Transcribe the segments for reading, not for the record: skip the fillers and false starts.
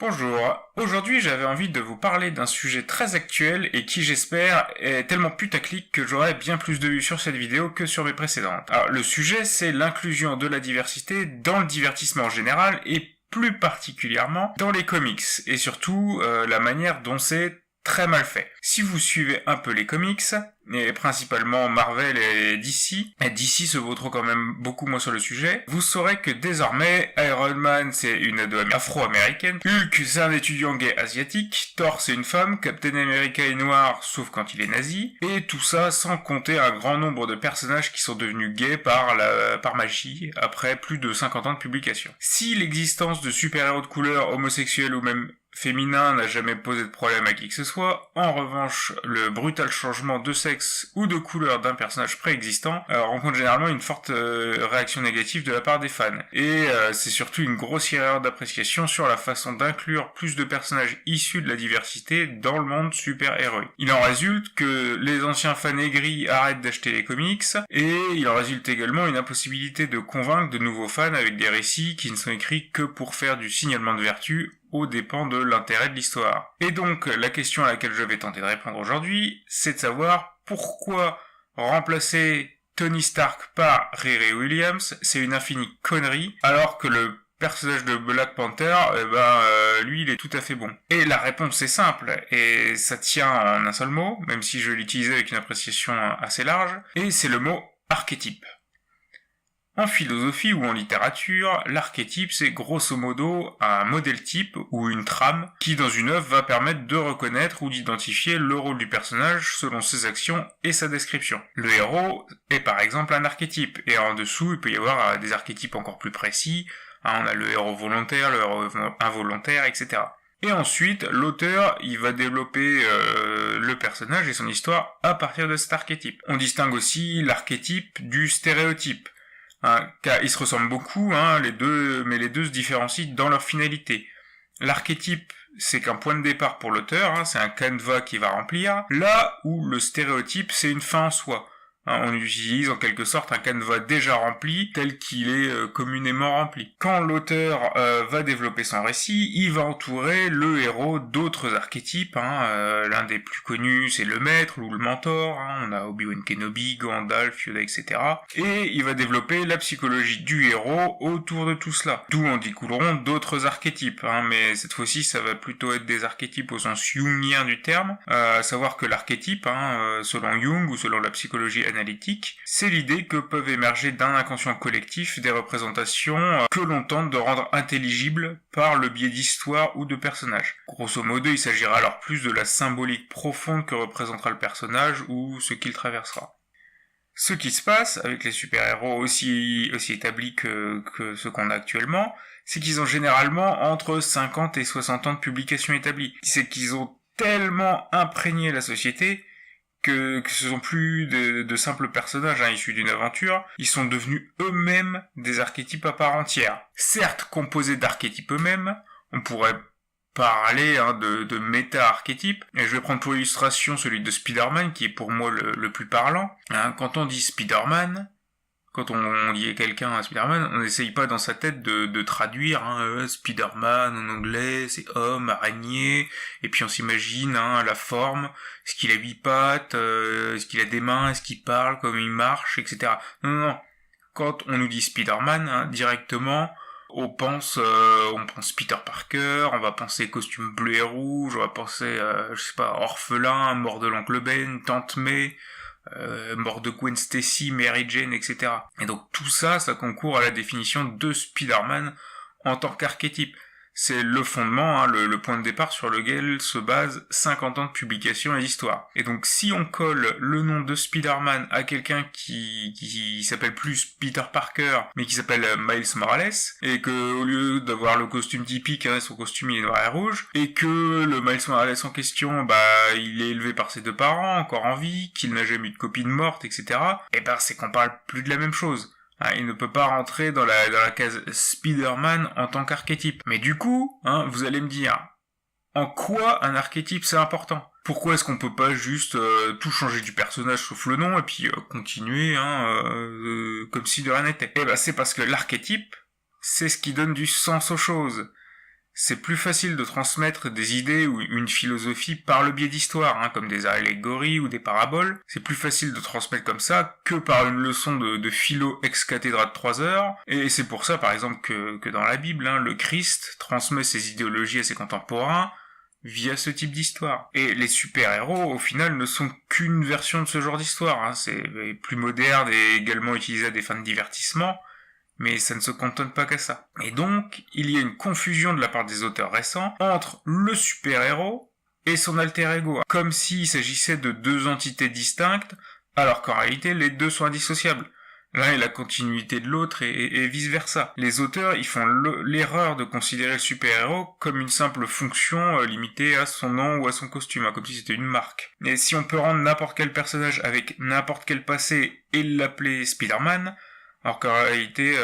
Bonjour, aujourd'hui j'avais envie de vous parler d'un sujet très actuel et qui j'espère est tellement putaclic que j'aurai bien plus de vues sur cette vidéo que sur mes précédentes. Alors le sujet c'est l'inclusion de la diversité dans le divertissement en général et plus particulièrement dans les comics et surtout la manière dont c'est très mal fait. Si vous suivez un peu les comics, et principalement Marvel et DC se vaut quand même beaucoup moins sur le sujet, vous saurez que désormais, Iron Man c'est une ado afro-américaine, Hulk c'est un étudiant gay asiatique, Thor c'est une femme, Captain America est noir sauf quand il est nazi, et tout ça sans compter un grand nombre de personnages qui sont devenus gays par magie après plus de 50 ans de publication. Si l'existence de super-héros de couleur homosexuels ou même féminin n'a jamais posé de problème à qui que ce soit. En revanche, le brutal changement de sexe ou de couleur d'un personnage préexistant rencontre généralement une forte réaction négative de la part des fans. Et c'est surtout une grosse erreur d'appréciation sur la façon d'inclure plus de personnages issus de la diversité dans le monde super-héroïque. Il en résulte que les anciens fans aigris arrêtent d'acheter les comics, et il en résulte également une impossibilité de convaincre de nouveaux fans avec des récits qui ne sont écrits que pour faire du signalement de vertu aux dépens de l'intérêt de l'histoire. Et donc, la question à laquelle je vais tenter de répondre aujourd'hui, c'est de savoir pourquoi remplacer Tony Stark par Riri Williams, c'est une infinie connerie, alors que le personnage de Black Panther, lui, il est tout à fait bon. Et la réponse est simple, et ça tient en un seul mot, même si je l'utilisais avec une appréciation assez large, et c'est le mot archétype. En philosophie ou en littérature, l'archétype c'est grosso modo un modèle type ou une trame qui dans une œuvre va permettre de reconnaître ou d'identifier le rôle du personnage selon ses actions et sa description. Le héros est par exemple un archétype et en dessous il peut y avoir des archétypes encore plus précis, on a le héros volontaire, le héros involontaire, etc. Et ensuite, l'auteur, il va développer le personnage et son histoire à partir de cet archétype. On distingue aussi l'archétype du stéréotype. Car ils se ressemblent beaucoup, les deux, mais les deux se différencient dans leur finalité. L'archétype, c'est qu'un point de départ pour l'auteur, c'est un canevas qu'il va remplir, là où le stéréotype, c'est une fin en soi. On utilise en quelque sorte un canevas déjà rempli, tel qu'il est communément rempli. Quand l'auteur va développer son récit, il va entourer le héros d'autres archétypes. L'un des plus connus, c'est le maître ou le mentor. On a Obi-Wan Kenobi, Gandalf, Yoda, etc. Et il va développer la psychologie du héros autour de tout cela. D'où en découleront d'autres archétypes. Mais cette fois-ci, ça va plutôt être des archétypes au sens jungien du terme. À savoir que l'archétype, selon Jung ou selon la psychologie analytique, c'est l'idée que peuvent émerger d'un inconscient collectif des représentations que l'on tente de rendre intelligibles par le biais d'histoires ou de personnages. Grosso modo, il s'agira alors plus de la symbolique profonde que représentera le personnage ou ce qu'il traversera. Ce qui se passe avec les super-héros aussi établis que ceux qu'on a actuellement, c'est qu'ils ont généralement entre 50 et 60 ans de publication établie. C'est qu'ils ont tellement imprégné la société que ce sont plus de simples personnages issus d'une aventure, ils sont devenus eux-mêmes des archétypes à part entière. Certes composés d'archétypes eux-mêmes, on pourrait parler de méta-archétypes, et je vais prendre pour illustration celui de Spider-Man, qui est pour moi le plus parlant. Quand on dit Spider-Man, quand on dit quelqu'un à Spider-Man, on n'essaye pas dans sa tête de traduire Spider-Man en anglais, c'est homme, araignée, et puis on s'imagine la forme, est-ce qu'il a 8 pattes, est-ce qu'il a des mains, est-ce qu'il parle, comment il marche, etc. Non. Quand on nous dit Spider-Man, directement, on pense Peter Parker, on va penser costume bleu et rouge, on va penser, orphelin, mort de l'oncle Ben, tante May, mort de Gwen Stacy, Mary Jane, etc. Et donc tout ça concourt à la définition de Spider-Man en tant qu'archétype. C'est le fondement, le point de départ sur lequel se base 50 ans de publication et d'histoire. Et donc si on colle le nom de Spider-Man à quelqu'un qui s'appelle plus Peter Parker, mais qui s'appelle Miles Morales, et que au lieu d'avoir le costume typique, son costume il est noir et rouge, et que le Miles Morales en question, il est élevé par ses deux parents, encore en vie, qu'il n'a jamais eu de copine morte, etc., c'est qu'on parle plus de la même chose. Il ne peut pas rentrer dans la case Spider-Man en tant qu'archétype. Mais du coup, vous allez me dire, en quoi un archétype c'est important ? Pourquoi est-ce qu'on peut pas juste tout changer du personnage sauf le nom et puis continuer comme si de rien n'était ? C'est parce que l'archétype, c'est ce qui donne du sens aux choses. C'est plus facile de transmettre des idées ou une philosophie par le biais d'histoires, comme des allégories ou des paraboles. C'est plus facile de transmettre comme ça que par une leçon de philo ex cathedra de 3 heures. Et c'est pour ça, par exemple, que dans la Bible, le Christ transmet ses idéologies à ses contemporains via ce type d'histoire. Et les super-héros, au final, ne sont qu'une version de ce genre d'histoire. C'est plus moderne et également utilisé à des fins de divertissement. Mais ça ne se cantonne pas qu'à ça. Et donc, il y a une confusion de la part des auteurs récents entre le super-héros et son alter ego, comme s'il s'agissait de deux entités distinctes, alors qu'en réalité, les deux sont indissociables. L'un est la continuité de l'autre et vice-versa. Les auteurs, ils font l'erreur de considérer le super-héros comme une simple fonction limitée à son nom ou à son costume, comme si c'était une marque. Et si on peut rendre n'importe quel personnage avec n'importe quel passé et l'appeler Spider-Man, alors qu'en réalité,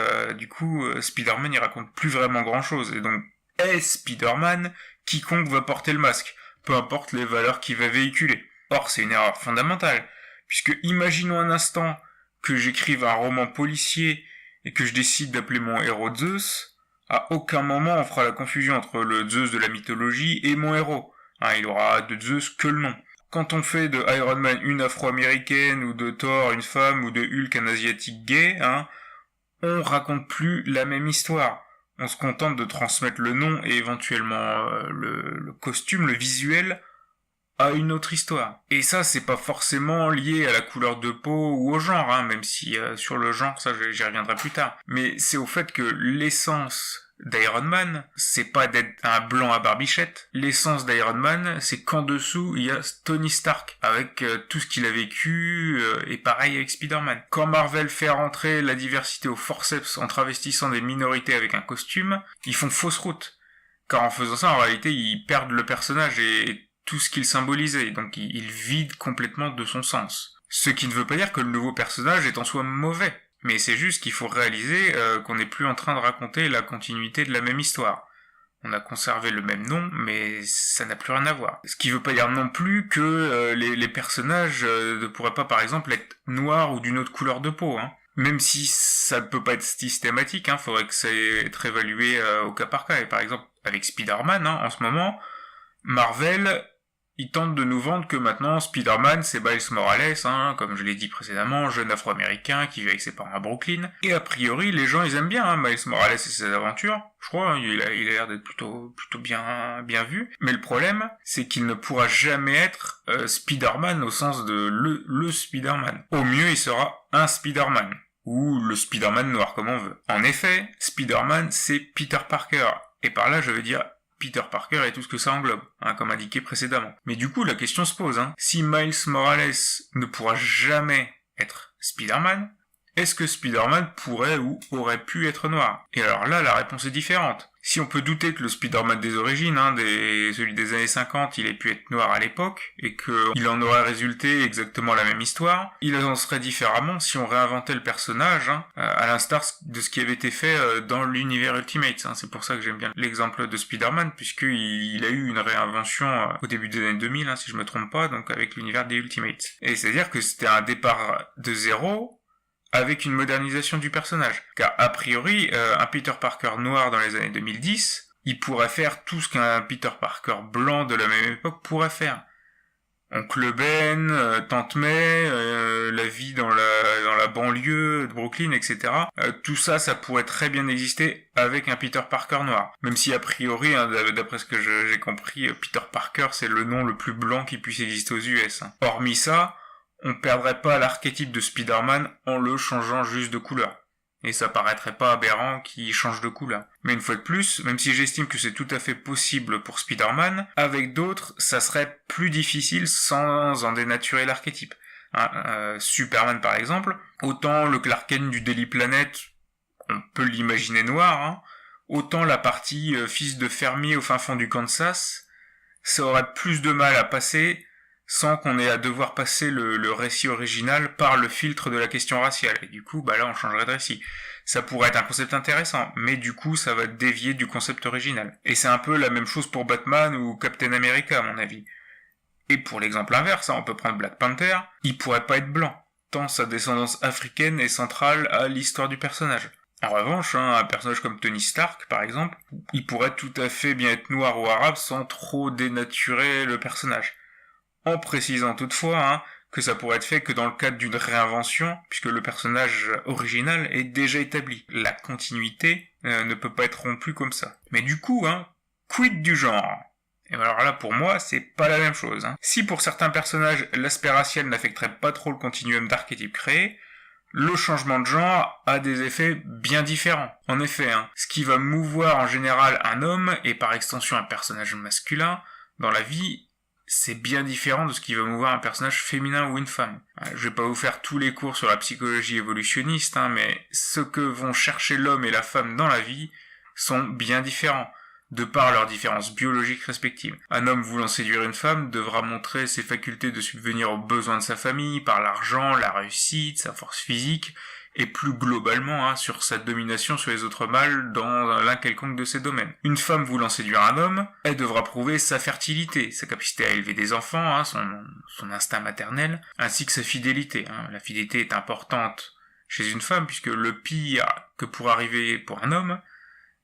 Spider-Man, il raconte plus vraiment grand-chose. Et donc, est Spider-Man quiconque va porter le masque, peu importe les valeurs qu'il va véhiculer. Or, c'est une erreur fondamentale, puisque imaginons un instant que j'écrive un roman policier et que je décide d'appeler mon héros Zeus, à aucun moment on fera la confusion entre le Zeus de la mythologie et mon héros. Il aura de Zeus que le nom. Quand on fait de Iron Man une afro-américaine, ou de Thor une femme, ou de Hulk un asiatique gay, on raconte plus la même histoire. On se contente de transmettre le nom et éventuellement le costume, le visuel, à une autre histoire. Et ça, c'est pas forcément lié à la couleur de peau ou au genre, même si sur le genre, ça j'y reviendrai plus tard. Mais c'est au fait que l'essence d'Iron Man, c'est pas d'être un blanc à barbichette. L'essence d'Iron Man, c'est qu'en dessous, il y a Tony Stark, avec tout ce qu'il a vécu, et pareil avec Spider-Man. Quand Marvel fait rentrer la diversité au forceps en travestissant des minorités avec un costume, ils font fausse route. Car en faisant ça, en réalité, ils perdent le personnage et tout ce qu'il symbolisait, donc ils vident complètement de son sens. Ce qui ne veut pas dire que le nouveau personnage est en soi mauvais. Mais c'est juste qu'il faut réaliser qu'on n'est plus en train de raconter la continuité de la même histoire. On a conservé le même nom, mais ça n'a plus rien à voir. Ce qui veut pas dire non plus que les personnages ne pourraient pas, par exemple, être noirs ou d'une autre couleur de peau. Même si ça ne peut pas être systématique, faudrait que ça être évalué au cas par cas. Et par exemple, avec Spider-Man, en ce moment, Marvel... ils tentent de nous vendre que maintenant, Spider-Man, c'est Miles Morales, comme je l'ai dit précédemment, jeune afro-américain qui vit avec ses parents à Brooklyn. Et a priori, les gens, ils aiment bien, Miles Morales et ses aventures. Je crois, il a l'air d'être plutôt bien vu. Mais le problème, c'est qu'il ne pourra jamais être Spider-Man au sens de le Spider-Man. Au mieux, il sera un Spider-Man. Ou le Spider-Man noir, comme on veut. En effet, Spider-Man, c'est Peter Parker. Et par là, je veux dire Peter Parker et tout ce que ça englobe, comme indiqué précédemment. Mais du coup, la question se pose, si Miles Morales ne pourra jamais être Spider-Man, est-ce que Spider-Man pourrait ou aurait pu être noir? Et alors là, la réponse est différente. Si on peut douter que le Spider-Man des origines, celui des années 50, il ait pu être noir à l'époque, et qu'il en aurait résulté exactement la même histoire, il en serait différemment si on réinventait le personnage, à l'instar de ce qui avait été fait dans l'univers Ultimate. C'est pour ça que j'aime bien l'exemple de Spider-Man, puisqu'il a eu une réinvention au début des années 2000, si je me trompe pas, donc avec l'univers des Ultimates. Et c'est-à-dire que c'était un départ de zéro, avec une modernisation du personnage. Car a priori, un Peter Parker noir dans les années 2010, il pourrait faire tout ce qu'un Peter Parker blanc de la même époque pourrait faire. Oncle Ben, Tante May, la vie dans la banlieue de Brooklyn, etc. Tout ça, ça pourrait très bien exister avec un Peter Parker noir. Même si a priori, d'après ce que j'ai compris, Peter Parker, c'est le nom le plus blanc qui puisse exister aux US. Hormis ça, on perdrait pas l'archétype de Spider-Man en le changeant juste de couleur. Et ça paraîtrait pas aberrant qu'il change de couleur. Mais une fois de plus, même si j'estime que c'est tout à fait possible pour Spider-Man, avec d'autres, ça serait plus difficile sans en dénaturer l'archétype. Superman par exemple, autant le Clark Kent du Daily Planet, on peut l'imaginer noir, autant la partie fils de fermier au fin fond du Kansas, ça aurait plus de mal à passer sans qu'on ait à devoir passer le récit original par le filtre de la question raciale. Et du coup, là, on changerait de récit. Ça pourrait être un concept intéressant, mais du coup, ça va dévier du concept original. Et c'est un peu la même chose pour Batman ou Captain America, à mon avis. Et pour l'exemple inverse, on peut prendre Black Panther, il pourrait pas être blanc, tant sa descendance africaine est centrale à l'histoire du personnage. En revanche, un personnage comme Tony Stark, par exemple, il pourrait tout à fait bien être noir ou arabe sans trop dénaturer le personnage. En précisant toutefois que ça pourrait être fait que dans le cadre d'une réinvention, puisque le personnage original est déjà établi. La continuité ne peut pas être rompue comme ça. Mais du coup, quid du genre ? Et alors là, pour moi, c'est pas la même chose. Si pour certains personnages, l'aspect racial n'affecterait pas trop le continuum d'archétypes créés, le changement de genre a des effets bien différents. En effet, ce qui va mouvoir en général un homme, et par extension un personnage masculin, dans la vie, c'est bien différent de ce qui va mouvoir un personnage féminin ou une femme. Je vais pas vous faire tous les cours sur la psychologie évolutionniste, mais ce que vont chercher l'homme et la femme dans la vie sont bien différents, de par leurs différences biologiques respectives. Un homme voulant séduire une femme devra montrer ses facultés de subvenir aux besoins de sa famille par l'argent, la réussite, sa force physique, et plus globalement sur sa domination sur les autres mâles dans l'un quelconque de ces domaines. Une femme voulant séduire un homme, elle devra prouver sa fertilité, sa capacité à élever des enfants, son instinct maternel, ainsi que sa fidélité. La fidélité est importante chez une femme, puisque le pire que pourrait arriver pour un homme,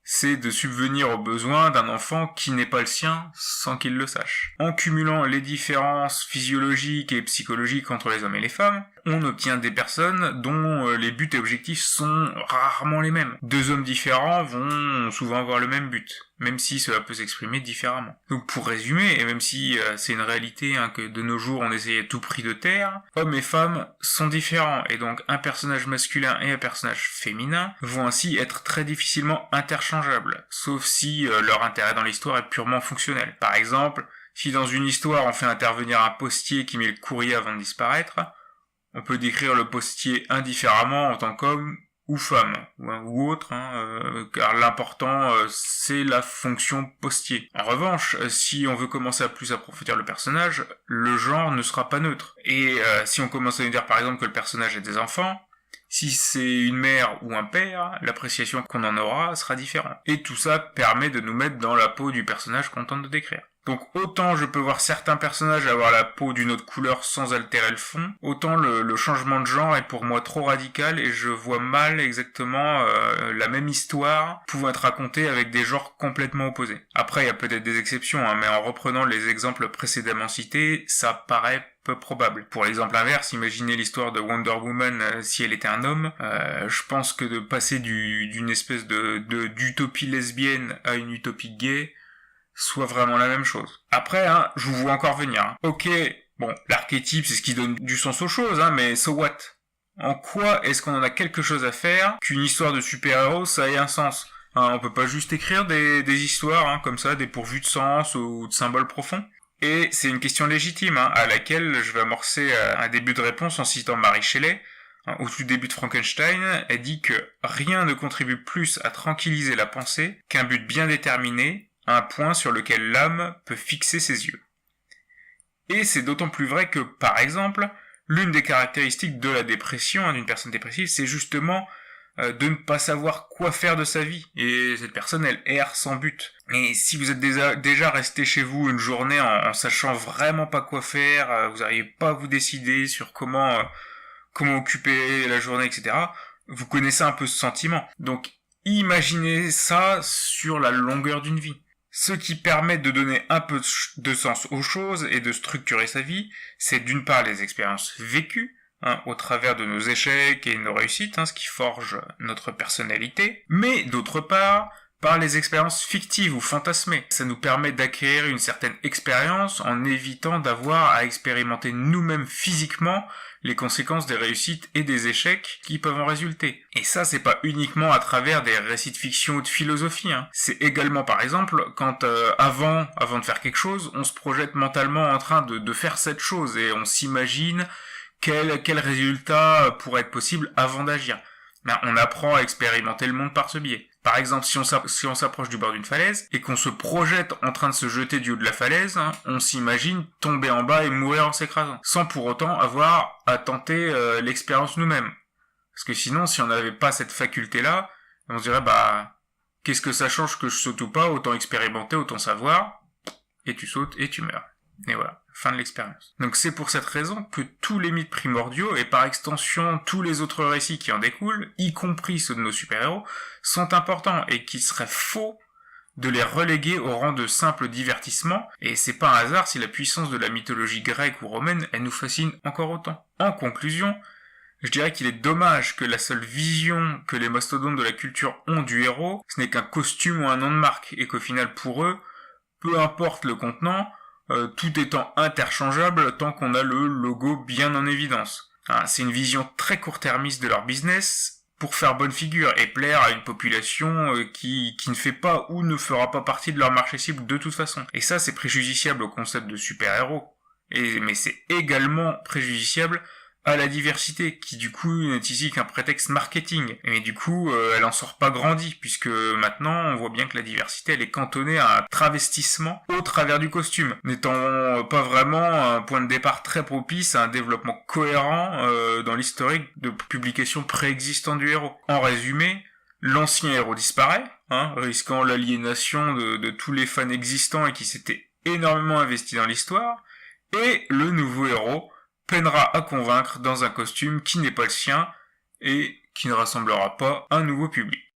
c'est de subvenir aux besoins d'un enfant qui n'est pas le sien sans qu'il le sache. En cumulant les différences physiologiques et psychologiques entre les hommes et les femmes, on obtient des personnes dont les buts et objectifs sont rarement les mêmes. Deux hommes différents vont souvent avoir le même but, même si cela peut s'exprimer différemment. Donc pour résumer, et même si c'est une réalité que de nos jours on essaye à tout prix de taire, hommes et femmes sont différents, et donc un personnage masculin et un personnage féminin vont ainsi être très difficilement interchangeables, sauf si leur intérêt dans l'histoire est purement fonctionnel. Par exemple, si dans une histoire on fait intervenir un postier qui met le courrier avant de disparaître, on peut décrire le postier indifféremment en tant qu'homme ou femme, ou autre, car l'important c'est la fonction postier. En revanche, si on veut commencer à plus approfondir le personnage, le genre ne sera pas neutre. Et si on commence à nous dire par exemple que le personnage a des enfants, si c'est une mère ou un père, l'appréciation qu'on en aura sera différente. Et tout ça permet de nous mettre dans la peau du personnage qu'on tente de décrire. Donc autant je peux voir certains personnages avoir la peau d'une autre couleur sans altérer le fond, autant le changement de genre est pour moi trop radical et je vois mal exactement la même histoire pouvant être racontée avec des genres complètement opposés. Après il y a peut-être des exceptions, mais en reprenant les exemples précédemment cités, ça paraît peu probable. Pour l'exemple inverse, imaginez l'histoire de Wonder Woman si elle était un homme. Je pense que de passer d'une espèce d'utopie lesbienne à une utopie gay soit vraiment la même chose. Après, je vous vois encore venir. Ok, bon, l'archétype, c'est ce qui donne du sens aux choses, mais so what? En quoi est-ce qu'on en a quelque chose à faire qu'une histoire de super-héros, ça ait un sens? On peut pas juste écrire des histoires comme ça, dépourvues de sens ou de symboles profonds. Et c'est une question légitime, à laquelle je vais amorcer un début de réponse en citant Mary Shelley. Au tout début de Frankenstein, elle dit que rien ne contribue plus à tranquilliser la pensée qu'un but bien déterminé, un point sur lequel l'âme peut fixer ses yeux. Et c'est d'autant plus vrai que, par exemple, l'une des caractéristiques de la dépression d'une personne dépressive, c'est justement de ne pas savoir quoi faire de sa vie. Et cette personne, elle erre sans but. Et si vous êtes déjà resté chez vous une journée en sachant vraiment pas quoi faire, vous n'arrivez pas à vous décider sur comment occuper la journée, etc., vous connaissez un peu ce sentiment. Donc, imaginez ça sur la longueur d'une vie. Ce qui permet de donner un peu de sens aux choses et de structurer sa vie, c'est d'une part les expériences vécues, au travers de nos échecs et nos réussites, ce qui forge notre personnalité, mais d'autre part, par les expériences fictives ou fantasmées. Ça nous permet d'acquérir une certaine expérience en évitant d'avoir à expérimenter nous-mêmes physiquement les conséquences des réussites et des échecs qui peuvent en résulter. Et ça, c'est pas uniquement à travers des récits de fiction ou de philosophie. C'est également, par exemple, quand avant de faire quelque chose, on se projette mentalement en train de faire cette chose et on s'imagine quel résultat pourrait être possible avant d'agir. On apprend à expérimenter le monde par ce biais. Par exemple, si on s'approche du bord d'une falaise et qu'on se projette en train de se jeter du haut de la falaise, on s'imagine tomber en bas et mourir en s'écrasant, sans pour autant avoir à tenter l'expérience nous-mêmes. Parce que sinon, si on n'avait pas cette faculté-là, on se dirait, qu'est-ce que ça change que je saute ou pas, autant expérimenter, autant savoir, et tu sautes et tu meurs. Et voilà, fin de l'expérience. Donc c'est pour cette raison que tous les mythes primordiaux, et par extension tous les autres récits qui en découlent, y compris ceux de nos super-héros, sont importants et qu'il serait faux de les reléguer au rang de simple divertissement, et c'est pas un hasard si la puissance de la mythologie grecque ou romaine, elle nous fascine encore autant. En conclusion, je dirais qu'il est dommage que la seule vision que les mastodontes de la culture ont du héros, ce n'est qu'un costume ou un nom de marque, et qu'au final pour eux, peu importe le contenant, tout étant interchangeable tant qu'on a le logo bien en évidence. C'est une vision très court-termiste de leur business, pour faire bonne figure et plaire à une population qui ne fait pas ou ne fera pas partie de leur marché cible de toute façon. Et ça, c'est préjudiciable au concept de super-héros. Mais c'est également préjudiciable à la diversité, qui du coup n'est ici qu'un prétexte marketing. Et du coup, elle en sort pas grandie, puisque maintenant, on voit bien que la diversité, elle est cantonnée à un travestissement au travers du costume, n'étant pas vraiment un point de départ très propice à un développement cohérent dans l'historique de publication préexistant du héros. En résumé, l'ancien héros disparaît, risquant l'aliénation de tous les fans existants et qui s'étaient énormément investis dans l'histoire, et le nouveau héros peinera à convaincre dans un costume qui n'est pas le sien et qui ne rassemblera pas un nouveau public.